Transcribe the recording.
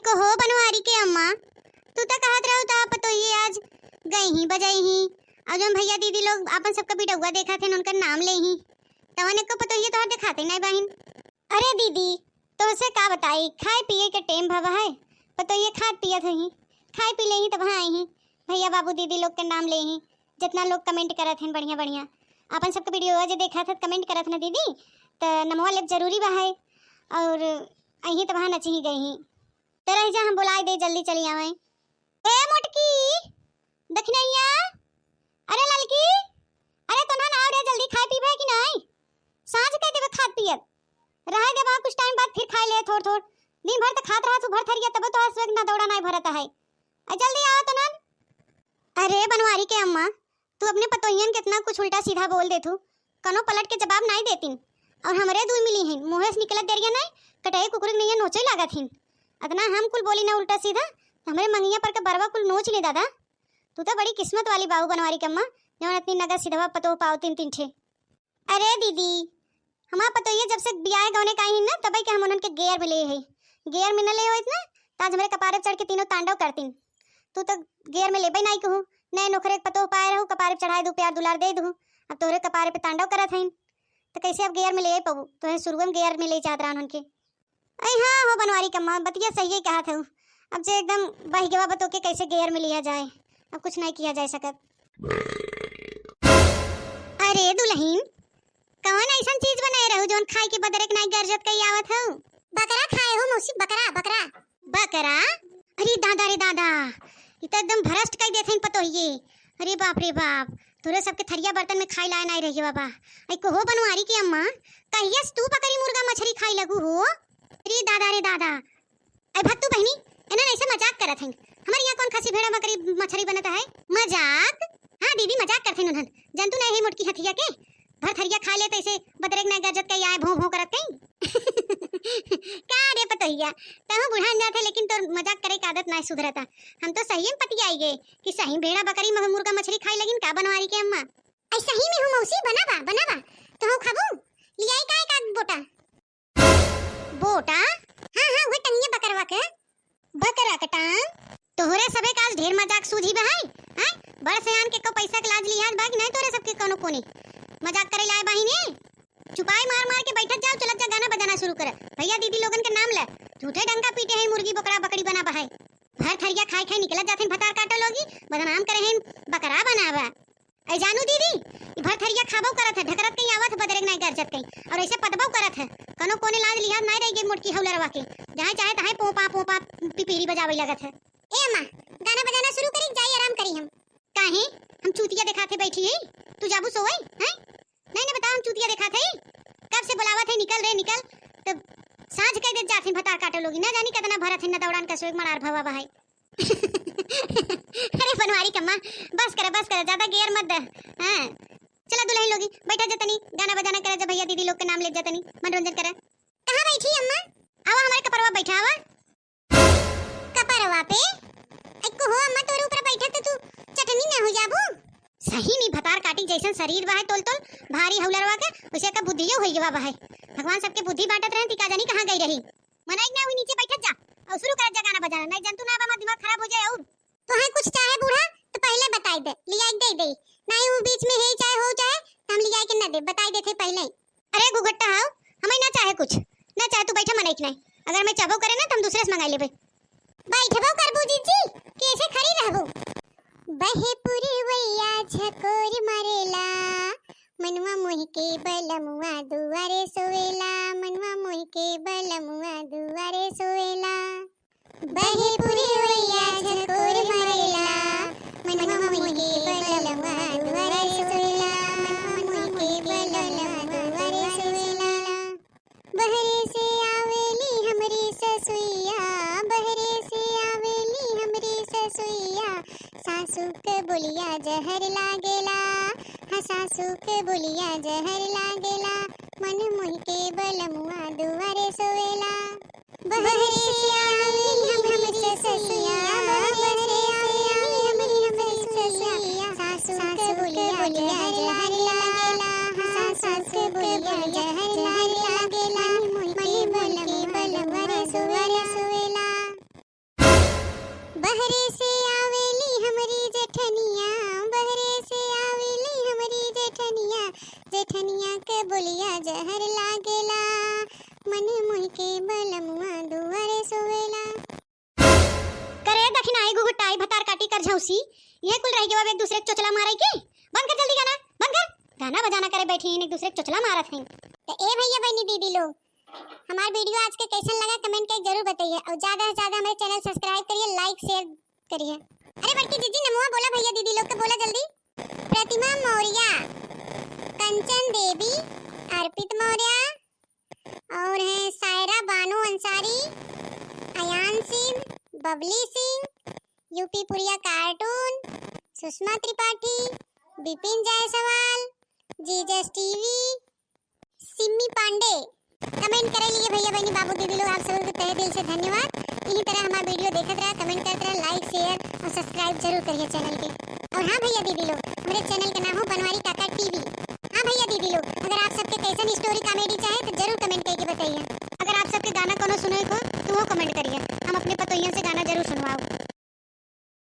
कहो बनवारी के अम्मा, तू तो कहत रहू ता पतोही आज गई ही बजाई ही और जब भैया दीदी लोग अपन सबका बिटौआ देखा थे उनका नाम ले ही तवन को पतोही तो दिखाते नहीं बहन। अरे दीदी तो से का बताई, खाए पिए के टेम भवा है, पतोही खाद पियत ही, खाए पी ले ही तब आई ही भैया बाबू दीदी लोग के नाम ले ही। जितना लोग कमेंट करत हैं बढ़िया बढ़िया अपन सबका वीडियो जो देखा था कमेंट करत ना दीदी तो नमवा लेब जरूरी बा है और अही तब नची ही गई ही तो रह जा हम बुलाए दे जल्दी चली आवे। ए मोटकी दखनैया, अरे ललकी, अरे तो ना आओ रे जल्दी खाए पीबे कि नहीं, सांझ कह देबे खाद पियत रह दे वहां कुछ टाइम बाद फिर खाए ले थोड़ थोड़, दिन भर तो खात रहा तू भर थरिया तब तो हंसवे ना दौड़ा नहीं भरता है, जल्दी आओ तो ना। अरे बनवारी के अम्मा तू अपने पतोहियन कितना कुछ उल्टा सीधा बोल दे तू, कनो पलट के जवाब नहीं देतीन और हमरे दुई मिली हैं मुंह से निकलत देरिया नहीं कटाई कुकुर नहीं नोचे लागत हिन, अतना हम कुल बोली ना उल्टा सीधा हमरे मंगिया पर के बरवा कुल नोच ले दादा। तू तो बड़ी किस्मत वाली बाबू बनवारी के अम्मा जवन इतनी नगद सीधा पतो पाओ तीन तीन ठे। अरे दीदी हमारा पतोहिया जब से बियाह गौने का ही ना तब के हम उनके गेयर मिले है, गेयर में न ले हो इतना ताज हमरे कपारे चढ़ के तीनों तांडव करतीन, तू तो गेयर में लेबे नहीं कहूँ नए नौकरे पतो पाए रहू कपारे चढ़ाए दू प्यार दुलार दे दू, अब तोहरे कपारे पे तांडव करत हईन तो कैसे अब गेयर में ले पाऊ, तो है शुरू में गेयर में ले जात रहा उनके। अरे हाँ हो बनवारी कम्मा बतिया सही ही कहा था, अब जो एकदम बह गवा बतो के कैसे गेयर में लिया जाए, अब कुछ नहीं किया जा सकत। अरे दुल्हन कौन ऐसा चीज बनाए रहू जोन खाए के बदरे के नहीं गरजत कई आवत हो? बकरा खाए हो मौसी, बकरा बकरा बकरा, अरे दादा रे दादा ये तो एकदम भ्रष्ट कई देथे पतोहिए, अरे बाप रे बाप तोरे सबके थरिया बर्तन में खाई लाए नहीं रही बाबा। आई को हो बनवारी की अम्मा कहिया तू बकरी मुर्गा मछली खाई लगू हो? अरे दादा रे दादा, आई भत्तू बहनी इन्हें ऐसे मजाक करत हैं, हमारे यहाँ कौन खसी भेड़ा बकरी मछली बनता है मजाक? हाँ दीदी मजाक करते उन्हन जंतु नहीं है मोटकी हथिया के भर थरिया खा ले तैसे बदरेक ना गजत के आए भों भों करत कहीं का रे पतोहिया तहु बुढ़ान जाते लेकिन तो मजाक करे की आदत नहीं सुधरता, हम तो सही में पति आई गए कि सही भेड़ा बकरी मुर्गा मछली खाई लगिन का बनवारी के अम्मा? ऐ सही में हूं मौसी बनावा बनावा तो हूं खाबू लियाई काय का बोटा बोटा, हां हां वो टंगिया बकरवा के बकरा का टांग, तोहरे सबे काज ढेर मजाक सूझी बहाई हैं, बड़ सयान के को पैसा के लाज लिहाज बाकी नहीं तोरे सबके कोनो कोनी मजाक करे लाए बाहिने, चुपाई मार मार के बैठत जाओ चलत जा गाना बजाना शुरू कर भैया दीदी लोगन के नाम ले झूठे डंका पीटे हैं मुर्गी बकरा बकरी बना बहाई भर थरिया खाए खाए निकलत जाते भतार काटो लोगी बदनाम करे हैं बकरा बनावा। ऐ जानू दीदी भर थरिया खाबो करत है ढकरत कहीं आवत बदरेक नहीं गरजत कहीं और ऐसे पतबो करत है कनो कोने लाज लिहाज नहीं रही गई मोटकी हौलरवा के जहां चाहे तहां पोपा पिपीरी बजावे लगत है। ए अम्मा गाना बजाना शुरू करी जाई आराम करी हम काहे हम चूतिया दिखाते बैठी है, तू जाबू सोए हैं नहीं ना बता हम चूतिया दिखाते कब से बुलावत है निकल रे निकल तो सांझ कह दे जाते भतार काटो लोगी ना जानी कितना भरत है ना दौड़ान का सोग मनार भवा भाई अरे बनवारी कम्मा बस कर ज्यादा गेयर मत दे, हां चला दुल्हन लोगी बैठा जतनी गाना बजाना करे जब भैया दीदी लोग के नाम ले जतनी मनोरंजन करे। कहां बैठी अम्मा? आवा हमारे कपरवा बैठा आवा कपरवा पे एको हो अम्मा तोरे ऊपर बैठा तो तू चटनी ना हो जाबू, सही में भतार काटी जैसन शरीर बा है तोल तोल भारी हौलरवा के उसे का बुद्धियो होई गवा बा है, भगवान सबके बुद्धि बांटत रहन ती का जानी कहां गई रही, मनाई ना हुई नीचे बैठत जा और शुरू कर जा गाना बजाना नहीं जंतु ना बा दिमाग खराब हो जाए। और तो है कुछ चाहे बूढ़ा तो पहले बताई दे लिया दे दे नहीं वो बीच में है चाहे हो चाहे हम लिया के ना दे बताई दे थे पहले। अरे गुगट्टा हाउ हमें ना चाहे कुछ ना चाहे तू बैठा मनाई नहीं, अगर मैं चाबो करे ना तो हम दूसरे से मंगाई लेबे बैठबो करबू जीजी कैसे खड़ी रहबो बहे पुरवैया झकोर मारेला मनवा मोह के बलमुआ दुआरे सोवेला मनवा मोह के बलमुआ दुआरे सोवेला बहे पुरवैया झकोर मारेला मनवा मोह के बलमुआ दुआरे सोवेला मनवा मोह के बलमुआ दुआरे सोवेला बहरे से आवेली हमरी ससुइया बहरे से आवेली हमरी ससुइया सासू के बोलिया जहर लागेला, हाँ सासू के बोलिया जहर लागेला मन मोह के बलमुआ दुआरे सोवेला बहरे से आवेली हमरी ससुइया बहरे से आवेली हमरी ससुइया सासू के बोलिया जहर लागेला, हाँ सासू के बोलिया जहर लागेला मन मोह के बलमुआ दुआरे सोवेला। बहरे से आवेली हमरी जेठनिया, बहरे से आवेली हमरी जेठनिया, जेठनिया के बोलिया जहर लागेला, मन मुह के बलमुआ दुआरे सोवेला। करे दखिनाई गुगुटाई भतार काटी कर झौसी, ये कुल रह के अब एक दूसरे के चोचला मारे की। बंद कर जल्दी गाना, बंद कर। गाना बजाना करे बैठी एक दूसरे के चोचला मारत हैं। तो ए भैया बहनी दीदी लोग, हमारा वीडियो आज के कैसा लगा कमेंट करके जरूर बताइए और ज्यादा से ज्यादा हमारे चैनल सब्सक्राइब करिए, लाइक शेयर करिए। अरे बड़की जीजी नमो बोला भैया दीदी लोग के, बोला जल्दी। प्रतिमा मौर्य, कंचन देवी, अर्पित मौर्य और है सायरा बानो अंसारी, अयान सिंह, बबली सिंह, यूपी पुरिया cartoon, Sushma Tripathi, Bipin Jaiswal, Jesus TV, Simi Pandey. Comment करे लिए भैया बहनी बाबू दीदी लोग, आप सबको तहे दिल से धन्यवाद। इसी तरह हमारा वीडियो देखते रहा, कमेंट करते रहा, लाइक शेयर और सब्सक्राइब जरूर करिए चैनल के। और हाँ भैया दीदी लोग, हमारे चैनल का नाम हो बनवारी काका टीवी। हाँ भैया दीदी लोग, अगर आप सबके कैसन स्टोरी कॉमेडी चाहे तो जरूर कमेंट करके बताइए। अगर आप सबके गाना कोनो सुने को तो वो कमेंट करिए, हम अपने पतोहियों से गाना जरूर सुनवाओ।